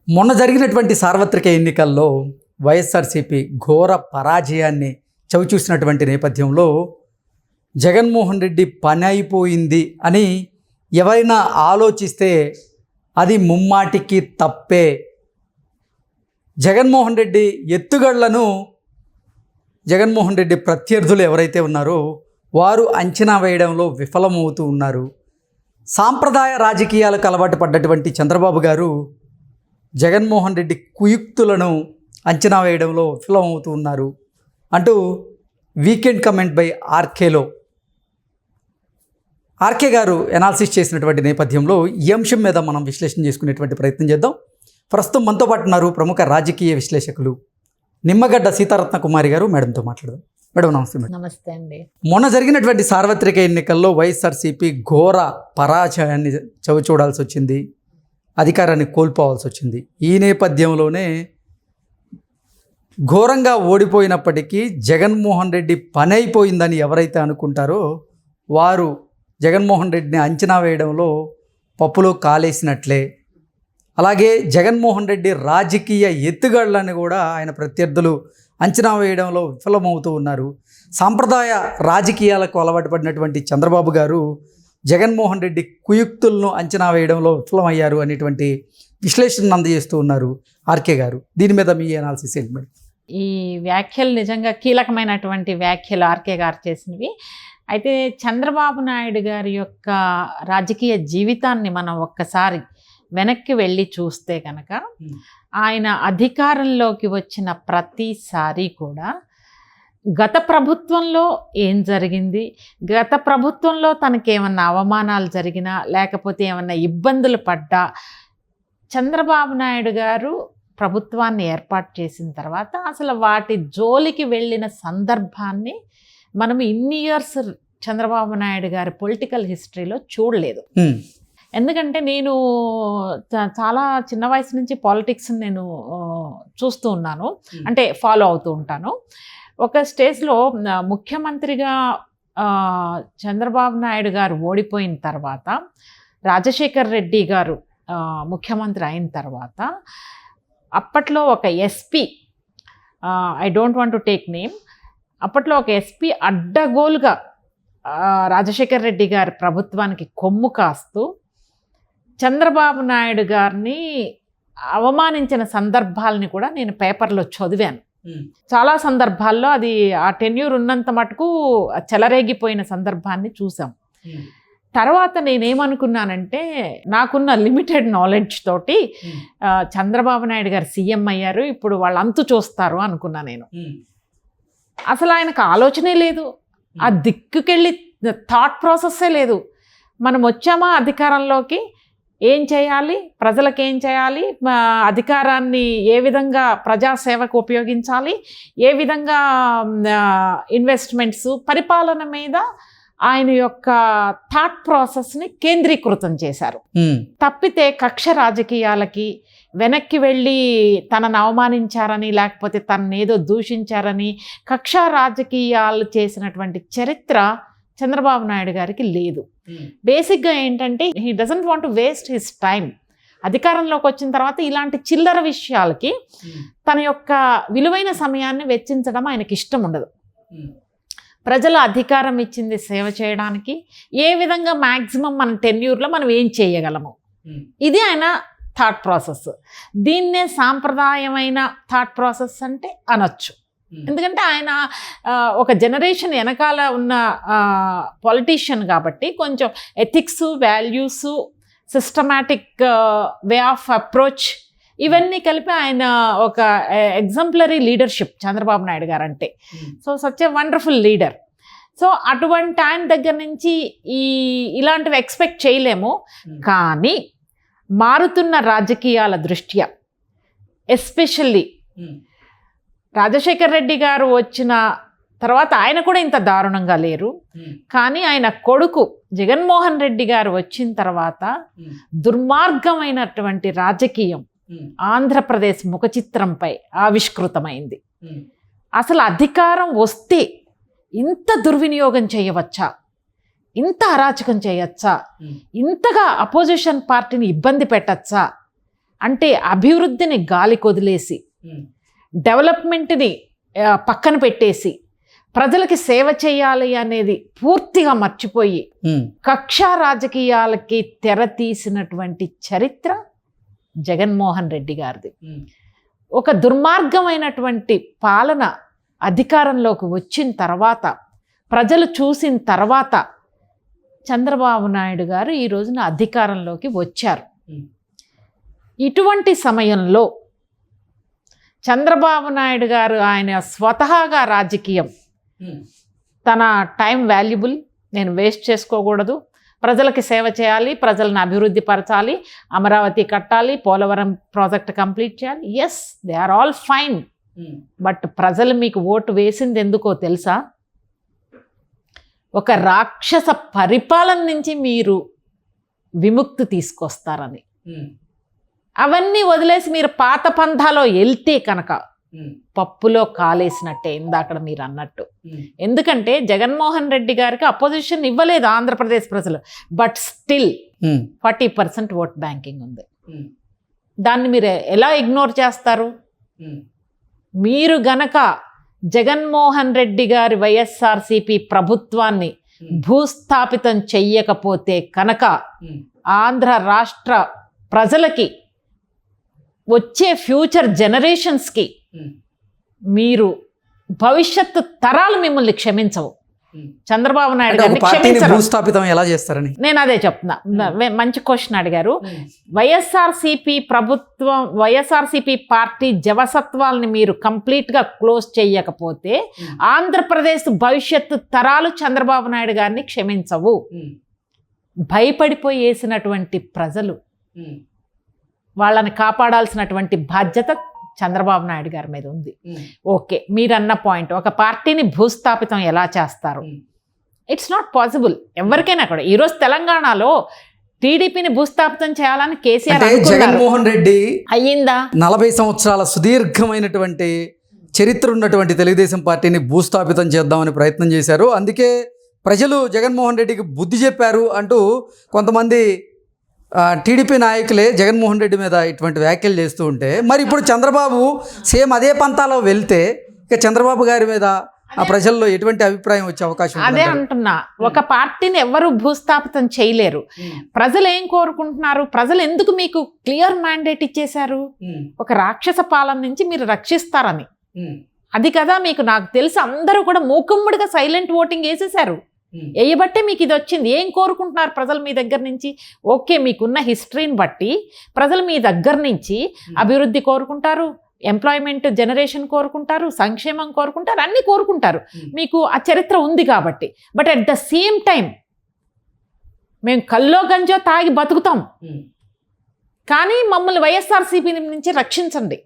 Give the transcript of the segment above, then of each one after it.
మొన్న జరిగినటువంటి సార్వత్రిక ఎన్నికల్లో వైఎస్ఆర్సీపీ ఘోర పరాజయాన్ని చవిచూసినటువంటి నేపథ్యంలో జగన్మోహన్ రెడ్డి పని అయిపోయింది అని ఎవరైనా ఆలోచిస్తే అది ముమ్మాటికి తప్పే. జగన్మోహన్ రెడ్డి ఎత్తుగడలను జగన్మోహన్ రెడ్డి ప్రత్యర్థులు ఎవరైతే ఉన్నారో వారు అంచనా వేయడంలో విఫలమవుతూ ఉన్నారు. సాంప్రదాయ రాజకీయాలకు అలవాటు పడ్డటువంటి చంద్రబాబు గారు జగన్మోహన్ రెడ్డి కుయుక్తులను అంచనా వేయడంలో విఫలమవుతూ ఉన్నారు అంటూ వీకెండ్ కమెంట్ బై ఆర్కే గారు ఎనాలిసిస్ చేసినటువంటి నేపథ్యంలో ఈ అంశం మీద మనం విశ్లేషణ చేసుకునేటువంటి ప్రయత్నం చేద్దాం. ప్రస్తుతం మనతో పాటు ఉన్నారు ప్రముఖ రాజకీయ విశ్లేషకులు నిమ్మగడ్డ సీతారత్న కుమారి గారు. మేడంతో మాట్లాడదాం. మేడం నమస్తే. మేడం నమస్తే అండి. మొన్న జరిగినటువంటి సార్వత్రిక ఎన్నికల్లో వైఎస్ఆర్సీపీ ఘోర పరాజయాన్ని చవిచూడాల్సి వచ్చింది, అధికారాన్ని కోల్పోవాల్సి వచ్చింది. ఈ నేపథ్యంలోనే ఘోరంగా ఓడిపోయినప్పటికీ జగన్మోహన్ రెడ్డి పని అయిపోయిందని ఎవరైతే అనుకుంటారో వారు జగన్మోహన్ రెడ్డిని అంచనా వేయడంలో పప్పులో కాలేసినట్లే. అలాగే జగన్మోహన్ రెడ్డి రాజకీయ ఎత్తుగడలను కూడా ఆయన ప్రత్యర్థులు అంచనా వేయడంలో విఫలమవుతూ ఉన్నారు. సాంప్రదాయ రాజకీయాలకు అలవాటు పడినటువంటి చంద్రబాబు గారు జగన్మోహన్ రెడ్డి కుయుక్తులను అంచనా వేయడంలో విఫలమయ్యారు అనేటువంటి విశ్లేషణ అందజేస్తూ ఉన్నారు ఆర్కే గారు. దీని మీద మీ అనాలిసిస్ ఏంటి మేడం? ఈ వ్యాఖ్యలు నిజంగా కీలకమైనటువంటి వ్యాఖ్యలు ఆర్కే గారు చేసినవి. అయితే చంద్రబాబు నాయుడు గారి యొక్క రాజకీయ జీవితాన్ని మనం ఒక్కసారి వెనక్కి వెళ్ళి చూస్తే కనుక ఆయన అధికారంలోకి వచ్చిన ప్రతిసారి కూడా గత ప్రభుత్వంలో ఏం జరిగింది, గత ప్రభుత్వంలో తనకేమన్నా అవమానాలు జరిగినా లేకపోతే ఏమన్నా ఇబ్బందులు పడ్డా చంద్రబాబు నాయుడు గారు ప్రభుత్వాన్ని ఏర్పాటు చేసిన తర్వాత అసలు వాటి జోలికి వెళ్ళిన సందర్భాన్ని మనం ఇన్ని ఇయర్స్ చంద్రబాబు నాయుడు గారి పొలిటికల్ హిస్టరీలో చూడలేదు. ఎందుకంటే నేను చాలా చిన్న వయసు నుంచి పాలిటిక్స్ని నేను చూస్తూ ఉన్నాను, అంటే ఫాలో అవుతూ ఉంటాను. ఒక స్టేజ్లో ముఖ్యమంత్రిగా చంద్రబాబు నాయుడు గారు ఓడిపోయిన తర్వాత రాజశేఖర్ రెడ్డి గారు ముఖ్యమంత్రి అయిన తర్వాత అప్పట్లో ఒక SP, I don't want to take name, అప్పట్లో ఒక ఎస్పీ అడ్డగోలుగా రాజశేఖర్ రెడ్డి గారి ప్రభుత్వానికి కొమ్ము కాస్తూ చంద్రబాబు నాయుడు గారిని అవమానించిన సందర్భాలని కూడా నేను పేపర్లో చదివాను. చాలా సందర్భాల్లో అది ఆ టెన్యూర్ ఉన్నంత మటుకు చెలరేగిపోయిన సందర్భాన్ని చూసాం. తర్వాత నేనేమనుకున్నానంటే నాకున్న లిమిటెడ్ నాలెడ్జ్ తోటి చంద్రబాబు నాయుడు గారు సీఎం అయ్యారు, ఇప్పుడు వాళ్ళు అంతు చూస్తారు అనుకున్నా నేను. అసలు ఆయనకు ఆలోచనే లేదు, ఆ దిక్కుకెళ్ళి థాట్ ప్రాసెస్సే లేదు. మనం వచ్చామా అధికారంలోకి, ఏం చేయాలి, ప్రజలకు ఏం చేయాలి, అధికారాన్ని ఏ విధంగా ప్రజాసేవకు ఉపయోగించాలి, ఏ విధంగా ఇన్వెస్ట్మెంట్స్, పరిపాలన మీద ఆయన యొక్క థాట్ ప్రాసెస్ని కేంద్రీకృతం చేశారు. తప్పితే కక్ష రాజకీయాలకి వెనక్కి వెళ్ళి తనను అవమానించారని లేకపోతే తనను ఏదో దూషించారని కక్ష రాజకీయాలు చేసినటువంటి చరిత్ర చంద్రబాబు నాయుడు గారికి లేదు. బేసిక్గా ఏంటంటే he doesn't want to waste his time. అధికారంలోకి వచ్చిన తర్వాత ఇలాంటి చిల్లర విషయాలకి తన యొక్క విలువైన సమయాన్ని వెచ్చించడం ఆయనకి ఇష్టం ఉండదు. ప్రజల అధికారం ఇచ్చింది సేవ చేయడానికి, ఏ విధంగా మ్యాక్సిమం మన టెన్యూర్లో మనం ఏం చేయగలము, ఇది ఆయన థాట్ ప్రాసెస్. దీన్నే సాంప్రదాయమైన థాట్ ప్రాసెస్ అంటే అనొచ్చు. ఎందుకంటే ఆయన ఒక జనరేషన్ వెనకాల ఉన్న పొలిటీషియన్ కాబట్టి కొంచెం ethics, values, systematic way of approach ఇవన్నీ కలిపి ఆయన ఒక ఎగ్జాంపులరీ లీడర్షిప్ చంద్రబాబు నాయుడు గారు అంటే. So such a wonderful leader. So అటువంటి ఆయన దగ్గర నుంచి ఇలాంటివి ఎక్స్పెక్ట్ చేయలేము. కానీ మారుతున్న రాజకీయాల దృష్ట్యా ఎస్పెషల్లీ రాజశేఖర్ రెడ్డి గారు వచ్చిన తర్వాత ఆయన కూడా ఇంత దారుణంగా లేరు, కానీ ఆయన కొడుకు జగన్మోహన్ రెడ్డి గారు వచ్చిన తర్వాత దుర్మార్గమైనటువంటి రాజకీయం ఆంధ్రప్రదేశ్ ముఖ చిత్రంపై ఆవిష్కృతమైంది. అసలు అధికారం వస్తే ఇంత దుర్వినియోగం చేయవచ్చా, ఇంత అరాచకం చేయొచ్చా, ఇంతగా అపోజిషన్ పార్టీని ఇబ్బంది పెట్టచ్చా అంటే అభివృద్ధిని గాలి కొదిలేసి డెవలప్మెంట్ని పక్కన పెట్టేసి ప్రజలకి సేవ చేయాలి అనేది పూర్తిగా మర్చిపోయి కక్షా రాజకీయాలకి తెర తీసినటువంటి చరిత్ర జగన్మోహన్ రెడ్డి గారిది. ఒక దుర్మార్గమైనటువంటి పాలన అధికారంలోకి వచ్చిన తర్వాత, ప్రజలు చూసిన తర్వాత చంద్రబాబు నాయుడు గారు ఈ రోజున అధికారంలోకి వచ్చారు. ఇటువంటి సమయంలో చంద్రబాబు నాయుడు గారు ఆయన స్వతహాగా రాజకీయం, తన టైం వాల్యుబుల్, నేను వేస్ట్ చేసుకోకూడదు, ప్రజలకి సేవ చేయాలి, ప్రజలను అభివృద్ధి పరచాలి, అమరావతి కట్టాలి, పోలవరం ప్రాజెక్ట్ కంప్లీట్ చేయాలి. Yes, they are all fine. But ప్రజలు మీకు ఓటు వేసింది ఎందుకో తెలుసా? ఒక రాక్షస పరిపాలన నుంచి మీరు విముక్తి తీసుకొస్తారని. అవన్నీ వదిలేసి మీరు పాత పంథాలో వెళ్తే కనుక పప్పులో కాలేసినట్టే, ఇందాక మీరు అన్నట్టు. ఎందుకంటే జగన్మోహన్ రెడ్డి గారికి అపోజిషన్ ఇవ్వలేదు ఆంధ్రప్రదేశ్ ప్రజలు, బట్ స్టిల్ 40% ఓట్ బ్యాంకింగ్ ఉంది. దాన్ని మీరు ఎలా ఇగ్నోర్ చేస్తారు? మీరు గనక జగన్మోహన్ రెడ్డి గారి వైఎస్ఆర్సీపీ ప్రభుత్వాన్ని భూస్థాపితం చెయ్యకపోతే కనుక ఆంధ్ర రాష్ట్ర ప్రజలకి, వచ్చే ఫ్యూచర్ జనరేషన్స్కి మీరు భవిష్యత్తు తరాలు మిమ్మల్ని క్షమించవు. చంద్రబాబు నాయుడు గారిని క్షమించరు. భూస్థాపితం ఎలా చేస్తారని నేను అదే చెప్తున్నా. మంచి క్వశ్చన్ అడిగారు. వైఎస్ఆర్సీపీ పార్టీ జవసత్వాలని మీరు కంప్లీట్గా క్లోజ్ చేయకపోతే ఆంధ్రప్రదేశ్ భవిష్యత్తు తరాలు చంద్రబాబు నాయుడు గారిని క్షమించవు. భయపడిపోయి వేసినటువంటి ప్రజలు, వాళ్ళని కాపాడాల్సినటువంటి బాధ్యత చంద్రబాబు నాయుడు గారి మీద ఉంది. ఓకే, మీరన్న పాయింట్, ఒక పార్టీని భూస్థాపితం ఎలా చేస్తారు? ఇట్స్ నాట్ పాసిబుల్ ఎవరికైనా కూడా. ఈరోజు తెలంగాణలో టీడీపీని భూస్థాపితం చేయాలని కేసీఆర్ జగన్మోహన్ రెడ్డి అయ్యిందా? 40 సంవత్సరాల సుదీర్ఘమైనటువంటి చరిత్ర ఉన్నటువంటి తెలుగుదేశం పార్టీని భూస్థాపితం చేద్దామని ప్రయత్నం చేశారు. అందుకే ప్రజలు జగన్మోహన్ రెడ్డికి బుద్ధి చెప్పారు అంటూ కొంతమంది టీడీపీ నాయకులే జగన్మోహన్ రెడ్డి మీద ఇటువంటి వ్యాఖ్యలు చేస్తూ ఉంటే, మరి ఇప్పుడు చంద్రబాబు సేమ్ అదే పంతాలో వెళ్తే ఇక చంద్రబాబు గారి మీద ఆ ప్రజల్లో ఎటువంటి అభిప్రాయం వచ్చే అవకాశం? అదే అంటున్నా, ఒక పార్టీని ఎవరు భూస్థాపితం చేయలేరు. ప్రజలు ఏం కోరుకుంటున్నారు? ప్రజలు ఎందుకు మీకు క్లియర్ మ్యాండేట్ ఇచ్చేశారు? ఒక రాక్షస పాలన నుంచి మీరు రక్షిస్తారని. అది కదా మీకు, నాకు తెలిసి అందరూ కూడా మూకుమ్మడిగా సైలెంట్ ఓటింగ్ వేసేశారు. వేయబట్టే మీకు ఇది వచ్చింది. ఏం కోరుకుంటున్నారు ప్రజలు మీ దగ్గర నుంచి? ఓకే, మీకున్న హిస్టరీని బట్టి ప్రజలు మీ దగ్గర నుంచి అభివృద్ధి కోరుకుంటారు, ఎంప్లాయ్మెంట్ జనరేషన్ కోరుకుంటారు, సంక్షేమం కోరుకుంటారు, అన్నీ కోరుకుంటారు. మీకు ఆ చరిత్ర ఉంది కాబట్టి. But at the same time మేము కల్లో గంజో తాగి బతుకుతాం, కానీ మమ్మల్ని వైఎస్ఆర్సీపీ నుంచి రక్షించండి.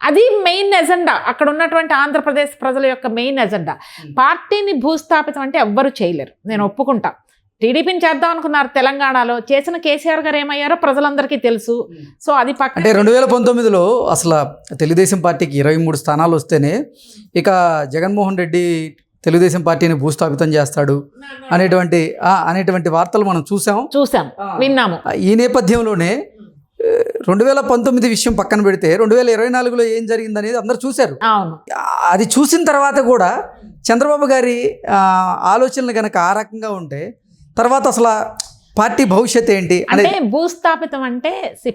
అది మెయిన్ ఎజెండా, అక్కడ ఉన్నటువంటి ఆంధ్రప్రదేశ్ ప్రజల యొక్క మెయిన్ ఎజెండా. పార్టీని భూస్థాపితం అంటే ఎవ్వరు చేయలేరు, నేను ఒప్పుకుంటా. టీడీపీని చేద్దాం అనుకున్నారు తెలంగాణలో, చేసిన కేసీఆర్ గారు ఏమయ్యారో ప్రజలందరికీ తెలుసు. సో అది పక్కన. అంటే 2019లో అసలు తెలుగుదేశం పార్టీకి 23 స్థానాలు వస్తేనే ఇక జగన్మోహన్ రెడ్డి తెలుగుదేశం పార్టీని భూస్థాపితం చేస్తాడు అనేటువంటి వార్తలు మనం చూసాం, విన్నాము. ఈ నేపథ్యంలోనే 2019 విషయం పక్కన పెడితే 2024లో ఏం జరిగిందనేది అందరూ చూశారు. అది చూసిన తర్వాత కూడా చంద్రబాబు గారి ఆలోచనలు కనుక ఆ రకంగా ఉంటే తర్వాత అసలు పార్టీ భవిష్యత్ ఏంటి అంటే? భూస్థాపితం అంటే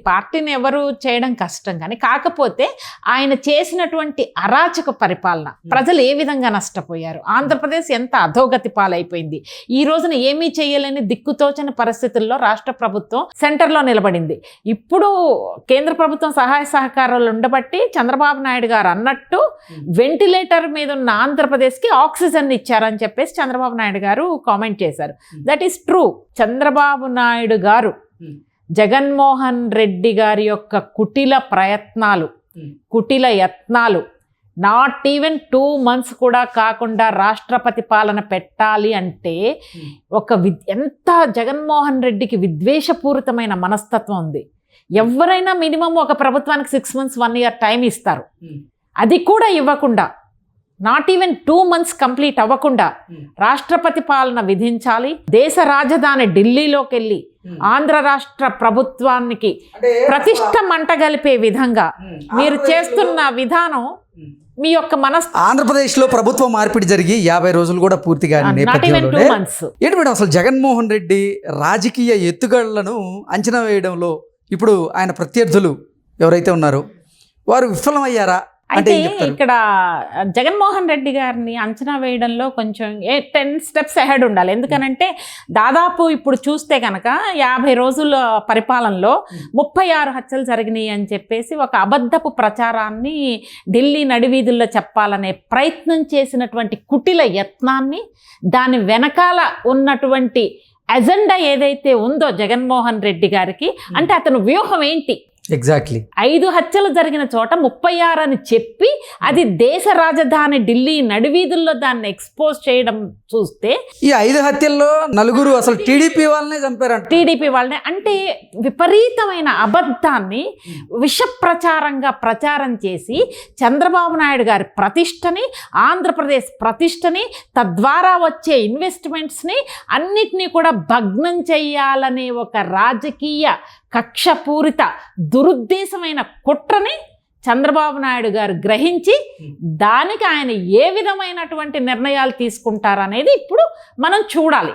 పార్టీని ఎవరు చేయడం కష్టం, కానీ కాకపోతే ఆయన చేసినటువంటి అరాచక పరిపాలన, ప్రజలు ఏ విధంగా నష్టపోయారు, ఆంధ్రప్రదేశ్ ఎంత అధోగతి పాలైపోయింది, ఈ రోజున ఏమీ చేయలేని దిక్కుతోచని పరిస్థితుల్లో రాష్ట్ర ప్రభుత్వం సెంటర్లో నిలబడింది. ఇప్పుడు కేంద్ర ప్రభుత్వం సహాయ సహకారాలు ఉండబట్టి చంద్రబాబు నాయుడు గారు అన్నట్టు వెంటిలేటర్ మీద ఉన్న ఆంధ్రప్రదేశ్కి ఆక్సిజన్ ఇచ్చారని చెప్పేసి చంద్రబాబు నాయుడు గారు కామెంట్ చేశారు. That is true. Chandrababu Naidu గారు జగన్మోహన్ రెడ్డి గారి యొక్క కుటిల ప్రయత్నాలు, కుటిల యత్నాలు, నాట్ ఈవెన్ 2 months కూడా కాకుండా రాష్ట్రపతి పాలన పెట్టాలి అంటే ఎంత జగన్మోహన్ రెడ్డికి విద్వేషపూరితమైన మనస్తత్వం ఉంది. ఎవరైనా మినిమం ఒక ప్రభుత్వానికి 6 months 1 year టైం ఇస్తారు. అది కూడా ఇవ్వకుండా, నాట్ ఈవెన్ 2 months కంప్లీట్ అవ్వకుండా రాష్ట్రపతి పాలన విధించాలి. దేశ రాజధాని ఢిల్లీలోకి వెళ్ళి ఆంధ్ర రాష్ట్ర ప్రభుత్వానికి ప్రతిష్ట మంటగలిపే విధంగా మీరు చేస్తున్న విధానం మీ యొక్క ఆంధ్రప్రదేశ్లో ప్రభుత్వ మార్పిడి జరిగి 50 రోజులు కూడా పూర్తిగా నేపథ్యంలోనే ఏంటి మేడం అసలు జగన్మోహన్ రెడ్డి రాజకీయ ఎత్తుగడలను అంచనా వేయడంలో ఇప్పుడు ఆయన ప్రత్యర్థులు ఎవరైతే ఉన్నారో వారు విఫలమయ్యారా? అయితే ఇక్కడ జగన్మోహన్ రెడ్డి గారిని అంచనా వేయడంలో కొంచెం 10 స్టెప్స్ అహెడ్ ఉండాలి. ఎందుకనంటే దాదాపు ఇప్పుడు చూస్తే కనుక 50 రోజుల పరిపాలనలో 36 హత్యలు జరిగినాయి అని చెప్పేసి ఒక అబద్ధపు ప్రచారాన్ని ఢిల్లీ నడివీధుల్లో చెప్పాలనే ప్రయత్నం చేసినటువంటి కుటిల యత్నాన్ని, దాని వెనకాల ఉన్నటువంటి అజెండా ఏదైతే ఉందో జగన్మోహన్ రెడ్డి గారికి, అంటే అతను వ్యూహం ఏంటి, ఎగ్జాక్ట్లీ 5 హత్యలు జరిగిన చోట 36 అని చెప్పి అది దేశ రాజధాని ఢిల్లీ నడివీధుల్లో దాన్ని ఎక్స్పోజ్ చేయడం చూస్తే, ఈ 5 హత్యల్లో 4 అసలు టీడీపీ వాళ్ళనే చంపారంట. టీడీపీ వాళ్ళనే, అంటే విపరీతమైన అబద్ధాన్ని విష ప్రచారంగా ప్రచారం చేసి చంద్రబాబు నాయుడు గారి ప్రతిష్టని, ఆంధ్రప్రదేశ్ ప్రతిష్టని, తద్వారా వచ్చే ఇన్వెస్ట్మెంట్స్ని అన్నిటినీ కూడా భగ్నం చేయాలనే ఒక రాజకీయ కక్షపూరిత దురుద్దేశమైన కుట్రని చంద్రబాబు నాయుడు గారు గ్రహించి దానికి ఆయన ఏ విధమైనటువంటి నిర్ణయాలు తీసుకుంటారనేది ఇప్పుడు మనం చూడాలి.